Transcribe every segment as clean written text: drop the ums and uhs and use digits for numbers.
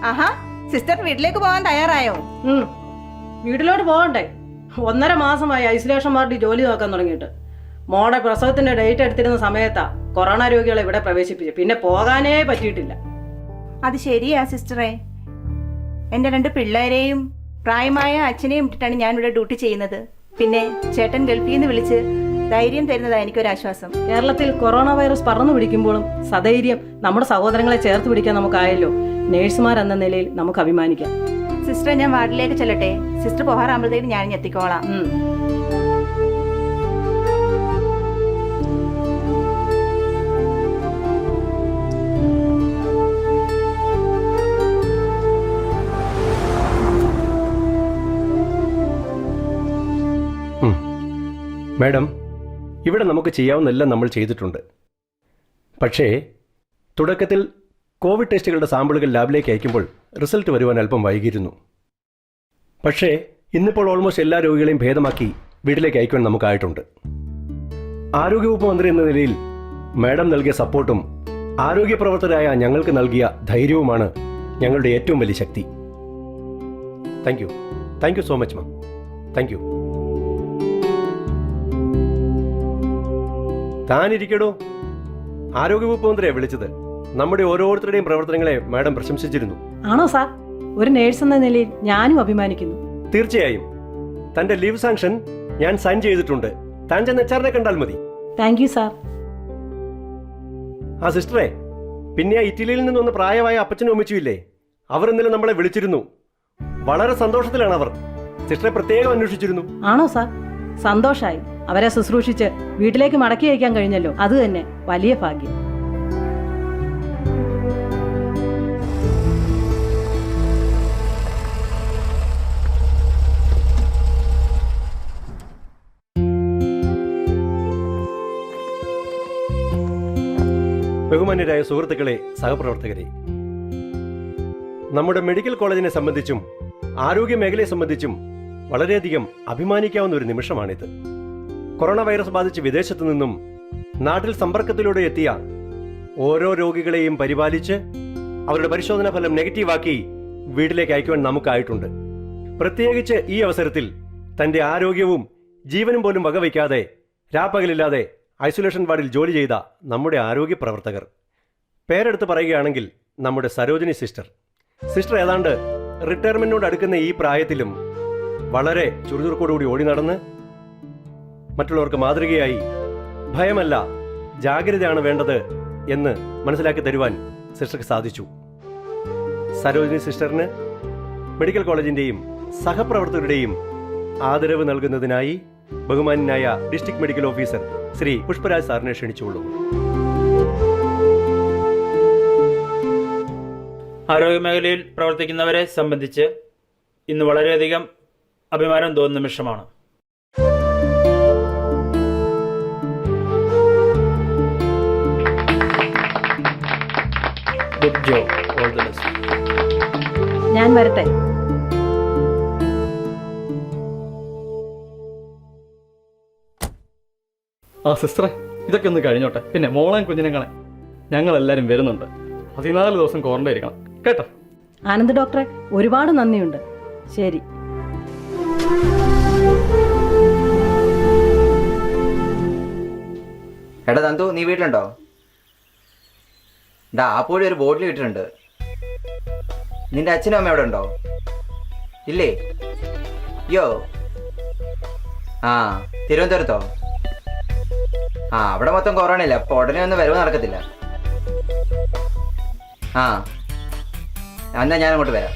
ആഹാ, sister വീട്ടിലേക്ക് പോകാൻ തയ്യാറായോ? വീട്ടിലോട്ട് പോകണ്ടേ? 1.5 മാസമായി ഐസൊലേഷൻ വാർഡിൽ ജോലി നോക്കാൻ തുടങ്ങിയിട്ട്. മോടെ പ്രസവത്തിന്റെ ഡേറ്റ് എടുത്തിരുന്ന സമയത്താ കൊറോണ രോഗികളെ ഇവിടെ പ്രവേശിപ്പിച്ചു. പിന്നെ പോകാനേ പറ്റിയിട്ടില്ല. അത് ശരിയാ സിസ്റ്ററെ. എൻ്റെ 2 പിള്ളേരെയും പ്രായമായ അച്ഛനെയും ഇട്ടിട്ടാണ് ഞാൻ ഇവിടെ ഡ്യൂട്ടി ചെയ്യുന്നത്. പിന്നെ ചേട്ടൻ ഗൾഫിൽ നിന്ന് വിളിച്ച് ധൈര്യം തരുന്നതാ എനിക്കൊരാശ്വാസം. കേരളത്തിൽ കൊറോണ വൈറസ് പറന്നു പിടിക്കുമ്പോഴും സധൈര്യം നമ്മുടെ സഹോദരങ്ങളെ ചേർത്ത് പിടിക്കാൻ നമുക്കായല്ലോ. നേഴ്സുമാരെന്ന നിലയിൽ നമുക്ക് അഭിമാനിക്കാം. സിസ്റ്ററെ, ഞാൻ വാർഡിലേക്ക് ചെല്ലട്ടെ? സിസ്റ്റർ പോകാറാകുമ്പോഴത്തേക്കും ഞാൻ എത്തിക്കോളാം. മാഡം, ഇവിടെ നമുക്ക് ചെയ്യാവുന്നെല്ലാം നമ്മൾ ചെയ്തിട്ടുണ്ട്. പക്ഷേ തുടക്കത്തിൽ കോവിഡ് ടെസ്റ്റുകളുടെ സാമ്പിളുകൾ ലാബിലേക്ക് അയക്കുമ്പോൾ റിസൾട്ട് വരുവാൻ അല്പം വൈകിയിരുന്നു. പക്ഷേ ഇന്നിപ്പോൾ ഓൾമോസ്റ്റ് എല്ലാ രോഗികളെയും ഭേദമാക്കി വീട്ടിലേക്ക് അയക്കുവാൻ നമുക്കായിട്ടുണ്ട്. ആരോഗ്യവകുപ്പ് മന്ത്രി എന്ന നിലയിൽ മാഡം നൽകിയ സപ്പോർട്ടും ആരോഗ്യ പ്രവർത്തകരായ ഞങ്ങൾക്ക് നൽകിയ ധൈര്യവുമാണ് ഞങ്ങളുടെ ഏറ്റവും വലിയ ശക്തി. Thank you so much ma'am. Thank you. താനിരിക്കടോ. ആരോഗ്യവകുപ്പ് മന്ത്രിയാണ് വിളിച്ചത്. നമ്മുടെ ഓരോരുത്തരുടെയും പ്രവർത്തനങ്ങളെ മാഡം പ്രശംസിച്ചിരുന്നു. ആണോ സാർ? ഒരു നേഴ്സ് എന്ന നിലയിൽ ഞാനും അഭിമാനിക്കുന്നു. തീർച്ചയായും. തന്റെ ലീവ് സാങ്ഷൻ ഞാൻ സൈൻ ചെയ്തിട്ടുണ്ട്. താൻ ചെന്ന് HR-നെ കണ്ടാൽ മതി. Thank you sir. ആ സിസ്റ്ററെ, പിന്നെ ആ ഇറ്റലിയിൽ നിന്ന് വന്ന പ്രായമായ അപ്പച്ചനും അമ്മച്ചിയില്ലേ, അവർ ഇന്നലെ നമ്മളെ വിളിച്ചിരുന്നു. വളരെ സന്തോഷത്തിലാണ് അവർ. സിസ്റ്ററെ പ്രത്യേകം അന്വേഷിച്ചിരുന്നു. ആണോ സാർ? സന്തോഷായി. അവരെ ശുശ്രൂഷിച്ച് വീട്ടിലേക്ക് മടക്കി അയക്കാൻ കഴിഞ്ഞല്ലോ. അത് തന്നെ വലിയ ഭാഗ്യം. ബഹുമാന്യരായ സുഹൃത്തുക്കളെ, സഹപ്രവർത്തകരെ, നമ്മുടെ മെഡിക്കൽ കോളേജിനെ സംബന്ധിച്ചും ആരോഗ്യ മേഖലയെ സംബന്ധിച്ചും വളരെയധികം അഭിമാനിക്കാവുന്ന ഒരു നിമിഷമാണിത്. കൊറോണ വൈറസ് ബാധിച്ച് വിദേശത്തു നിന്നും നാട്ടിൽ സമ്പർക്കത്തിലൂടെ എത്തിയ ഓരോ രോഗികളെയും പരിപാലിച്ച് അവരുടെ പരിശോധനാ ഫലം നെഗറ്റീവാക്കി വീട്ടിലേക്ക് അയക്കുവാൻ നമുക്കായിട്ടുണ്ട്. പ്രത്യേകിച്ച് ഈ അവസരത്തിൽ തന്റെ ആരോഗ്യവും ജീവനും പോലും വകവയ്ക്കാതെ രാപ്പകലില്ലാതെ ഐസൊലേഷൻ വാർഡിൽ ജോലി ചെയ്ത നമ്മുടെ ആരോഗ്യ പ്രവർത്തകർ, പേരെടുത്ത് പറയുകയാണെങ്കിൽ നമ്മുടെ സരോജിനി സിസ്റ്റർ. സിസ്റ്റർ ഏതാണ്ട് റിട്ടയർമെന്റിനോട് അടുക്കുന്ന ഈ പ്രായത്തിലും വളരെ ചുറുചുറുക്കോടുകൂടി ഓടി നടന്ന് മറ്റുള്ളവർക്ക് മാതൃകയായി ഭയമല്ല ജാഗ്രതയാണ് വേണ്ടത് എന്ന് മനസ്സിലാക്കി തരുവാൻ സിസ്റ്റർക്ക് സാധിച്ചു. സരോജിനി സിസ്റ്ററിന് മെഡിക്കൽ കോളേജിന്റെയും സഹപ്രവർത്തകരുടെയും ആദരവ് നൽകുന്നതിനായി ബഹുമാന്യനായ district medical officer Shri Pushparaj സാറിനെ ക്ഷണിച്ചുകൊള്ളു. ആരോഗ്യമേഖലയിൽ പ്രവർത്തിക്കുന്നവരെ സംബന്ധിച്ച് ഇന്ന് വളരെയധികം അഭിമാനം തോന്നുന്ന നിമിഷമാണ്. Good job. All the best. ഞാൻ വരട്ടെ? ആ സിസ്റ്ററെ, ഇതൊക്കെ ഒന്ന് കഴിഞ്ഞോട്ടെ. പിന്നെ മോളെയും കുഞ്ഞിനെങ്ങളെ ഞങ്ങളെല്ലാവരും വരുന്നുണ്ട്. 14 ദിവസം ക്വാറന്റൈൻ ഇരിക്കണം കേട്ടോ. ആനന്ദ് ഡോക്ടറെ, ഒരുപാട് നന്ദിയുണ്ട്. ശരി. എടാ നന്ദു, നീ വീട്ടിലുണ്ടോ? ആപ്പോഴും ഒരു ബോട്ടിൽ ഇട്ടിട്ടുണ്ട്. നിന്റെ അച്ഛനും അമ്മ എവിടെ ഉണ്ടോ? ഇല്ലേ? യോ ആ തിരുവനന്തപുരത്തോ? അവിടെ മൊത്തം കൊറോണയില്ല. അപ്പോൾ ഉടനെ ഒന്നും വരവ് നടക്കത്തില്ല. എന്നാ ഞാൻ അങ്ങോട്ട് വരാം.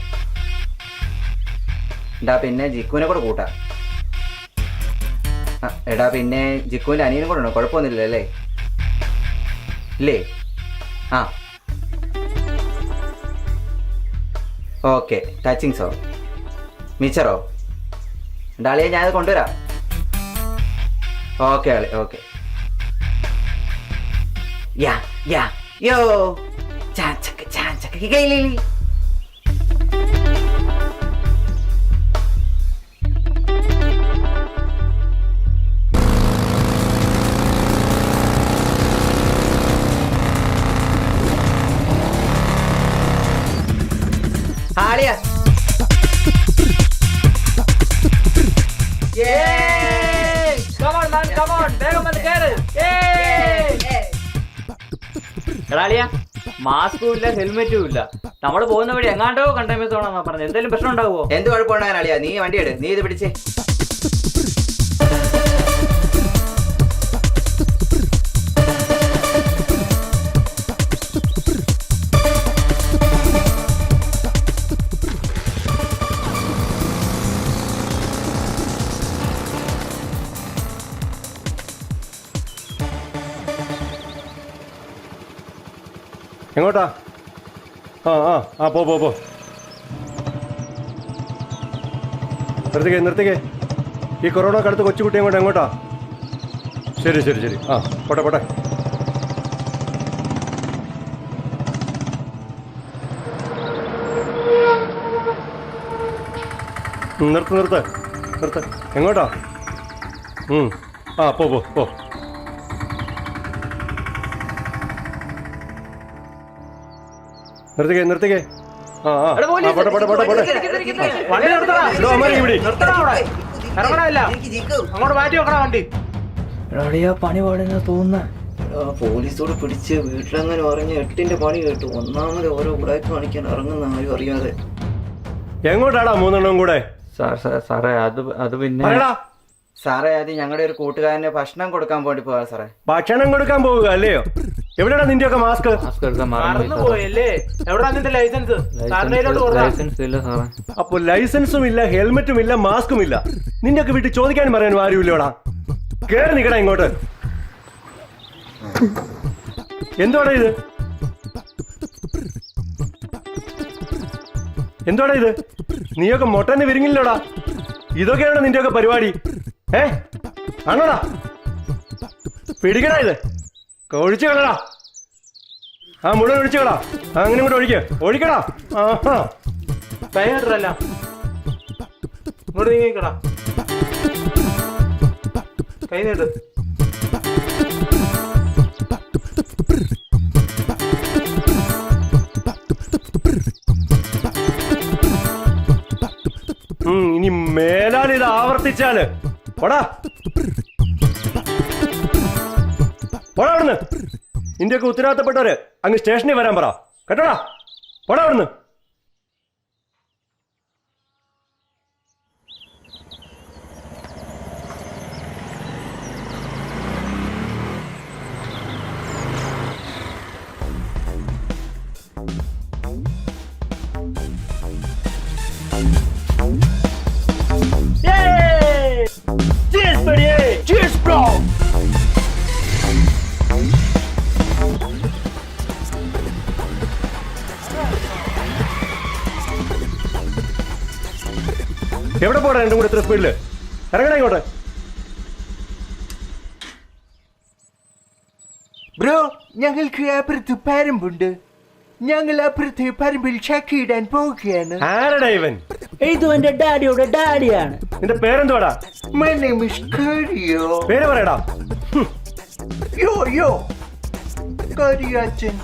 പിന്നെ ജിക്കുവിനെ കൂടെ കൂട്ടാം. പിന്നെ ജിക്കുവിൻ്റെ അനിയനും കൂടെ ഉണ്ടോ? കുഴപ്പമൊന്നുമില്ല അല്ലേ? ഇല്ലേ? ഓക്കെ. ടച്ചിങ്സോ മിച്ചറോ? ആളിയെ ഞാനത് കൊണ്ടുവരാം. ഓക്കെ ആളെ. ഓക്കെ. യോ ചാച്ചക്ക ചാച്ചക്ക കയ്യിലി. അളിയ എടാളിയ മാസ്കും ഇല്ല ഹെൽമെറ്റും ഇല്ല. നമ്മൾ പോകുന്ന വഴി എങ്ങാണ്ടോ കണ്ടെയ്ൻമെന്റ് സോണാന്നാ പറഞ്ഞത്. എന്തെങ്കിലും പ്രശ്നം ഉണ്ടാവുമോ? എന്ത് കുഴപ്പമുണ്ടാകാൻ അളിയ? നീ വണ്ടി എടു, നീ ഇത് പിടിച്ചേ. എങ്ങോട്ടാ? ആ ആ ആ പോ പോ പോ. നിർത്തിക്കേ നിർത്തിക്കേ. ഈ കൊറോണ കടുത്ത് കൊച്ചുകുട്ടി അങ്ങോട്ട് എങ്ങോട്ടാ? ശരി ശരി ശരി. ആ പോട്ടെ പോട്ടെ. നിർത്ത് നിർത്ത് നിർത്ത്. എങ്ങോട്ടാ? ആ പോ പോ പോ. നിർത്തിക്കേ നിർത്തിക്കേ. ആ ആ പോട്ടെ പോട്ടെ പോട്ടെ പോട്ടെ. അങ്ങോട്ട് മാറ്റി വെക്കണ വണ്ടി. പണി പാടുന്ന തോന്നുന്ന പോലീസോട് പിടിച്ച് വീട്ടിലങ്ങനെ പറഞ്ഞ് 8ന്റെ പണി കേട്ടു. ഒന്നാമത് ഓരോ ഉടായ്പ കാണിക്കാൻ ഇറങ്ങുന്ന ആരും അറിയാതെ. എങ്ങോട്ടാടാ മൂന്നെണ്ണം കൂടെ? സാറേ അത് പിന്നെ പറയടാ. സാറേ, അത് ഞങ്ങളുടെ ഒരു കൂട്ടുകാരന് ഭക്ഷണം കൊടുക്കാൻ വേണ്ടി പോവാ സാറേ. ഭക്ഷണം കൊടുക്കാൻ പോവുക അല്ലയോ? എവിടെയാടാ നിന്റെയൊക്കെ മാസ്ക്? മാസ്ക് എടുക്കാൻ മറന്നു പോയല്ലേ? എവിടാ നിന്റെ ലൈസൻസ്? ലൈസൻസ് ഇല്ല സാറേ. അപ്പൊ ലൈസൻസും ഇല്ല, ഹെൽമെറ്റും ഇല്ല, മാസ്കും ഇല്ല. നിന്റെയൊക്കെ വീട്ടിൽ ചോദിക്കാനും പറയാനും ആരുമില്ലോടാ. കേറി നിക്കടാ ഇങ്ങോട്ട്. എന്തുവാടാ ഇത്? എന്തുവാടാ ഇത്? നീയൊക്കെ മൊട്ടന്ന് വിരിങ്ങില്ലോടാ. ഇതൊക്കെയാണ് നിന്റെയൊക്കെ പരിപാടി. ആണോടാ? പിടിക്കടാ ഇത്. ഒഴിച്ചു കളടാ. ആ മുഴുവൻ ഒഴിച്ചു കളാ. അങ്ങനെ കൂടെ ഒഴിക്കടാ. ആഹാ കൈകട്ടല്ല. ഇങ്ങോട്ട് നീങ്ങിക്കടാ. കൈ നീട്ട്. ഇനി മേലാൽ ഇത് ആവർത്തിച്ചാല് പോടാ പോടാ അവിടുന്ന്. നിന്റെയൊക്കെ ഉത്തരവാദിത്തപ്പെട്ടവര് അങ്ങ് സ്റ്റേഷനിൽ വരാൻ പറ കേട്ടോടാ. പോടാ അവിടുന്ന്. Cheers, buddy! Cheers, bro! എവിടെ പോടാ രണ്ടും കൂടെ ഇത്ര സ്പീഡില്? ഇറങ്ങണ ഇങ്ങോട്ട്. ബ്രോ, ഞങ്ങൾക്ക് അപ്പുറത്ത് പരമ്പുണ്ട്. ഞങ്ങൾ അപ്പുറത്ത് പറമ്പിൽ ചക്കയിടാൻ പോവുകയാണ്. ആരടാ ഇവൻ? ഇതും എന്റെ ഡാഡിയുടെ ഡാഡിയാണ്. നിന്റെ പേരെന്തുവാടാ? My name is Kario. പേര് പറയടാ. യോ കരിയാച്ചൻ.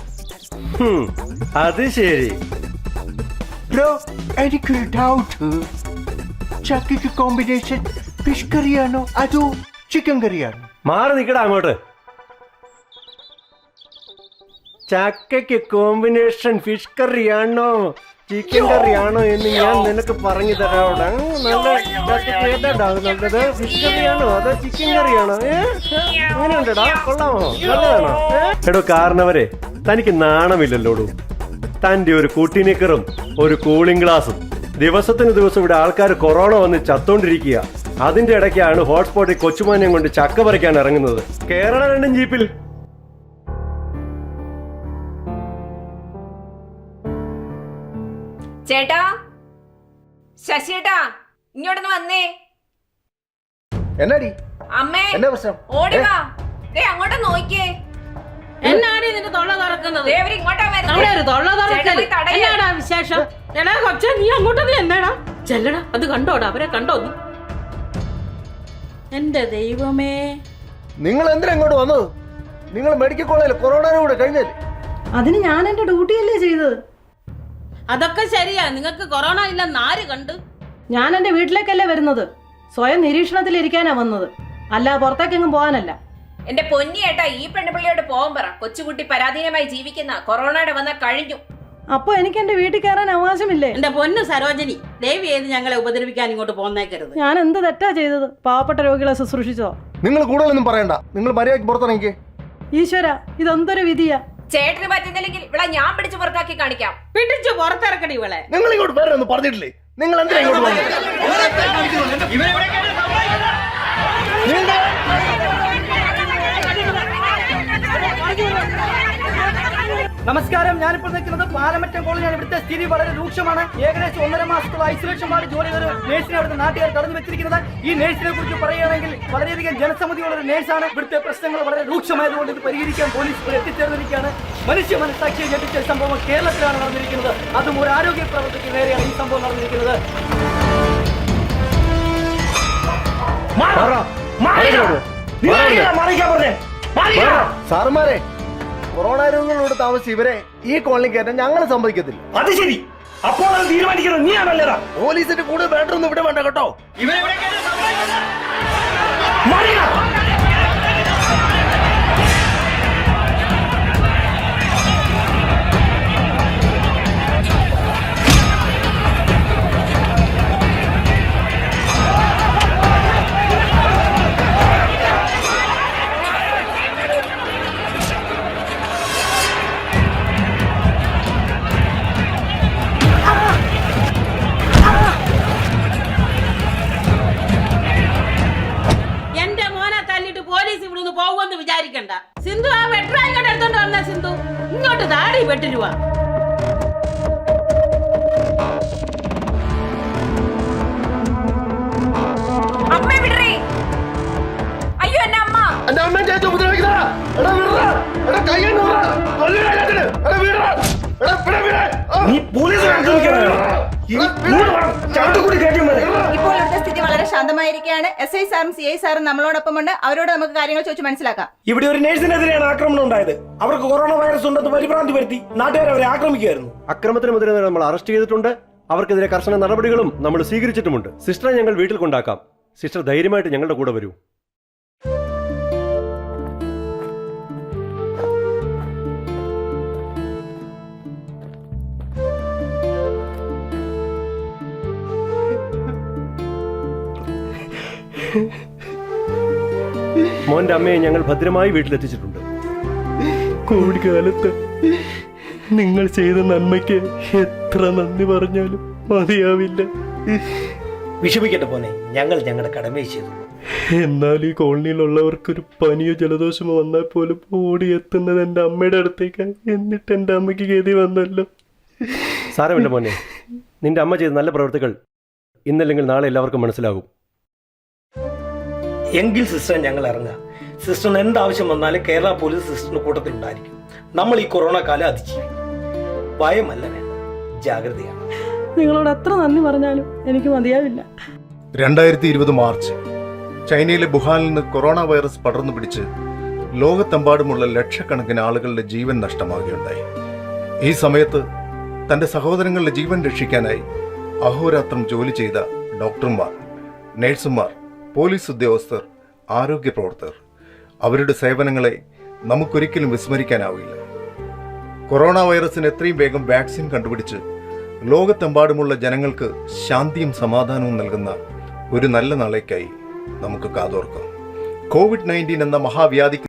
അത് ശരി. ബ്രോ, എനിക്കൊരു ഡൗട്ട്. ചക്കയ്ക്ക് കോമ്പിനേഷൻ ഫിഷ് കറിയാണോ അതോ ചിക്കൻ കറിയാണോ? മാറി നിക്കടാ അങ്ങോട്ട്. ചക്കയ്ക്ക് കോമ്പിനേഷൻ ഫിഷ് കറിയാണോ ചിക്കൻ കറിയാണോ എന്ന് ഞാൻ നിനക്ക് പറഞ്ഞു തരാവിടെ. നല്ല ചക്കയ്ക്ക് ഏതാടാ നല്ലത്? ഫിഷ് കറിയാണോ അതോ ചിക്കൻ കറിയാണോ? അങ്ങനെയുണ്ടടാ, കൊള്ളാമോ? നല്ലതാണോ? എടോ കാരണവരെ, തനിക്ക് നാണമില്ലല്ലോടൂ. തന്റെ ഒരു കൂട്ടിനിക്കറും ഒരു കൂളിംഗ് ഗ്ലാസും. ദിവസത്തിന് ദിവസം ഇവിടെ ആൾക്കാർ കൊറോണ വന്ന് ചത്തോണ്ടിരിക്കുക. അതിന്റെ ഇടയ്ക്കാണ് ഹോട്ട്സ്പോട്ടിൽ കൊച്ചുമാനെയും കൊണ്ട് ചക്ക പറിക്കാൻ ഇറങ്ങുന്നത്. കേരള രണ്ടും ജീപ്പിൽ. ചേട്ടാ, ശശിയേട്ടാ, ഇങ്ങോട്ടൊന്ന് വന്നേ. എന്നാടി അമ്മേ, എന്നാ പ്രശ്നം? ഓടിവാ. ദേ അങ്ങോട്ട് നോക്കിയേ. എന്നാടി നിന്റെ തൊള്ള തുറക്കുന്നത്? ദേ അവര് ഇങ്ങോട്ടാ വരുന്നത്. നമ്മുടെ ഒരു തൊള്ള തുറക്കല്. ചേട്ടാ, പോയി തടയ്. എന്നാടാ വിശേഷം? എടാ കൊച്ചേ, നീ അങ്ങോട്ട് നീ എന്നാടാ? ചെല്ലടാ, അത് കണ്ടോടാ, അവരെ കണ്ടോ നീ? എന്റെ ദൈവമേ, നിങ്ങൾ എന്തിനാ ഇങ്ങോട്ട് വന്നത്? നിങ്ങൾ മെഡിക്കൽ കോളേജിൽ കൊറോണ കൂടെ കഴിഞ്ഞല്ലേ? അതിന് ഞാൻ എന്റെ ഡ്യൂട്ടിയല്ലേ ചെയ്തത്. അതൊക്കെ ശരിയാ, നിങ്ങൾക്ക് കൊറോണ ഇല്ലെന്ന് ആര് കണ്ട്? ഞാൻ എൻ്റെ വീട്ടിലേക്കല്ലേ വരുന്നത്, സ്വയം നിരീക്ഷണത്തിലിരിക്കാനാ വന്നത്, അല്ല പുറത്തേക്കെങ്ങും പോകാനല്ല. എന്റെ പൊന്നിയേട്ടാ, ഈ പെണ്ണുപിള്ളിയോട് പോകാൻ പറ. കൊച്ചുകുട്ടി പരാധീനമായി ജീവിക്കുന്ന കൊറോണയുടെ വന്ന കഴിഞ്ഞു. അപ്പൊ എനിക്ക് എന്റെ വീട്ടിൽ കയറാൻ അവകാശമില്ലേ? എന്റെ പൊന്നു സരോജിനി, ദയവ് ചെയ്ത് ഞങ്ങളെ ഉപദ്രവിക്കാൻ ഇങ്ങോട്ട് പോന്നേക്കരുത്. ഞാൻ എന്ത് തെറ്റാ ചെയ്തത്? പാവപ്പെട്ട രോഗികളെ ശുശ്രൂഷിച്ചോ? നിങ്ങൾ കൂടുതലൊന്നും പറയണ്ട, നിങ്ങൾ മര്യാദയ്ക്ക് പുറത്തിറങ്ങിക്കേ. ഈശ്വര, ഇതെന്തൊരു വിധിയാ. ചേട്ടന് പറ്റുന്നില്ലെങ്കിൽ ഇവിടെ ഞാൻ പിടിച്ച് പുറത്താക്കി കാണിക്കാം. പിടിച്ചു പുറത്തിറക്കടി ഇവളെ. നിങ്ങൾ ഇങ്ങോട്ട് വേറെ ഒന്നും പറഞ്ഞിട്ടില്ലേ? നിങ്ങൾ എന്തിനാ ഇങ്ങോട്ട് വന്നത്? നമസ്കാരം. ഞാനിപ്പോൾ നിൽക്കുന്നത് പാലമറ്റം കോളേജിലാണ്. ഇവിടുത്തെ സ്ഥിതി വളരെ രൂക്ഷമാണ്. ഏകദേശം 1.5 മാസത്തോളം ഐസൊലേഷൻ വാർഡ് ജോലി ചെയ്ത നേഴ്സിനെ അവിടുത്തെ നാട്ടുകാർ തടഞ്ഞു വെച്ചിരിക്കുന്നത്. ഈ നേഴ്സിനെ കുറിച്ച് പറയുകയാണെങ്കിൽ വളരെയധികം ജനസമ്മതിയുള്ള ഒരു നേഴ്സാണ്. ഇവിടുത്തെ പ്രശ്നങ്ങൾ വളരെ രൂക്ഷമായതുകൊണ്ട് ഇത് പരിഹരിക്കാൻ പോലീസ് ഇപ്പോൾ എത്തിച്ചേർന്നിരിക്കുകയാണ്. മനുഷ്യ മനസ്സാക്ഷിയെ ഞെട്ടിച്ച സംഭവം കേരളത്തിലാണ് നടന്നിരിക്കുന്നത്. അതും ഒരു ആരോഗ്യ പ്രവർത്തകർക്ക് നേരെയാണ് ഈ സംഭവം നടന്നിരിക്കുന്നത്. സാറുമാരെ, കൊറോണ രോഗികളോട് താമസിച്ച് ഇവരെ ഈ കോളനി കയറ്റാൻ ഞങ്ങൾ സമ്മതിക്കത്തില്ല. അത് ശരി, അപ്പോൾ അത് തീരുമാനിക്കുന്നത് നീയാണല്ലേടാ. പോലീസിന്റെ കൂടെ വേണ്ടൊന്നും ഇവിടെ വേണ്ട കേട്ടോ. എന്റെ മോനെ തല്ലിട്ട് പോലീസ് ഇവിടുന്ന് പോകുമെന്ന് വിചാരിക്കണ്ട. സിന്ധു, ആ വെട്ടറായി ഇങ്ങോട്ട് എടുത്തോണ്ട് വന്ന സിന്ധു, ഇങ്ങോട്ട് താടി വെട്ടിരുവാ. അമ്മ വിടറേ. അയ്യോ എന്റെ അമ്മ. എന്റെ അമ്മയും ചേച്ചി ഉപദ്രവിക്കുന്നതാ. എടാ വിടറാ, എടാ കൈ കൊണ്ടുവാ, കൊല്ലുക എല്ലാത്തിനും. എടാ വിടറാ, എടാ വിട വിട. നീ പോലീസിനെ ആക്രമിക്കാനാണോ? ഇപ്പോൾ ഇവിടുത്തെ സ്ഥിതി വളരെ ശാന്തമായിരിക്കുകയാണ്. SI സാറും CI സാറും നമ്മളോടൊപ്പമുണ്ട്. അവരോട് നമുക്ക് കാര്യങ്ങൾ ചോദിച്ച് മനസ്സിലാക്കാം. ഇവിടെ ഒരു നേഴ്സിനെതിരെയാണ് ആക്രമണം ഉണ്ടായത്. അവർക്ക് കൊറോണ വൈറസ് ഉണ്ടെന്ന് പരിഭ്രാന്തി വരുത്തി നാട്ടുകാർ അവരെ ആക്രമിക്കുകയായിരുന്നു. അക്രമത്തിന് മുതിരുന്നവരെ നമ്മൾ അറസ്റ്റ് ചെയ്തിട്ടുണ്ട്. അവർക്കെതിരെ കർശന നടപടികളും നമ്മൾ സ്വീകരിച്ചിട്ടുമുണ്ട്. സിസ്റ്ററെ ഞങ്ങൾ വീട്ടിൽ കൊണ്ടാക്കാം. സിസ്റ്റർ ധൈര്യമായിട്ട് ഞങ്ങളുടെ കൂടെ വരൂ. മോന്റെ അമ്മയെ ഞങ്ങൾ ഭദ്രമായി വീട്ടിലെത്തിച്ചിട്ടുണ്ട്. കോവിഡ് കാലത്ത് നിങ്ങൾ ചെയ്ത നന്മയ്ക്ക് എത്ര നന്ദി പറഞ്ഞാലും മതിയാവില്ല. വിഷമിക്കട്ടെ പോനെ, ഞങ്ങൾ ഞങ്ങളുടെ കടമയെ ചെയ്തു. എന്നാൽ ഈ കോളനിയിലുള്ളവർക്കൊരു പനിയോ ജലദോഷമോ വന്നാൽ പോലും ഓടിയെത്തുന്നത് എൻ്റെ അമ്മയുടെ അടുത്തേക്കാണ്. എന്നിട്ട് എൻ്റെ അമ്മയ്ക്ക് ഗതി വന്നല്ലോ. സാരമില്ല മോനെ, നിന്റെ അമ്മ ചെയ്ത നല്ല പ്രവൃത്തികൾ ഇന്നല്ലെങ്കിൽ നാളെ എല്ലാവർക്കും മനസ്സിലാകും. എങ്കിൽ സിസ്റ്റർ ഞങ്ങൾ ഇറങ്ങാം. സിസ്റ്ററിന് എന്താവശ്യം വന്നാലും കേരള പോലീസ് സിസ്റ്ററിന് കൂട്ടത്തിലുണ്ടായിരിക്കും. നമ്മൾ ഈ കൊറോണ കാലം അതിജീവിക്കും. ഭയമല്ല വേണ്ട, ജാഗ്രതയാണ്. നിങ്ങളോട് എത്ര നന്ദി പറഞ്ഞാലും എനിക്ക് മതിയാവില്ല. 2020 മാർച്ച് ചൈനയിലെ വുഹാനിൽ നിന്ന് കൊറോണ വൈറസ് പടർന്നു പിടിച്ച് ലോകത്തെമ്പാടുമുള്ള ലക്ഷക്കണക്കിന് ആളുകളുടെ ജീവൻ നഷ്ടമാകുകയുണ്ടായി. ഈ സമയത്ത് തന്റെ സഹോദരങ്ങളുടെ ജീവൻ രക്ഷിക്കാനായി അഹോരാത്രം ജോലി ചെയ്ത ഡോക്ടർമാർ, നഴ്സുമാർ, പോലീസ് ഉദ്യോഗസ്ഥർ, ആരോഗ്യ പ്രവർത്തകർ, അവരുടെ സേവനങ്ങളെ നമുക്കൊരിക്കലും വിസ്മരിക്കാനാവില്ല. കൊറോണ വൈറസിന് എത്രയും വേഗം വാക്സിൻ കണ്ടുപിടിച്ച് ലോകത്തെമ്പാടുമുള്ള ജനങ്ങൾക്ക് ശാന്തിയും സമാധാനവും നൽകുന്ന ഒരു നല്ല നാളേക്കായി നമുക്ക് കാതോർക്കാം. COVID-19 എന്ന മഹാവ്യാധിക്ക്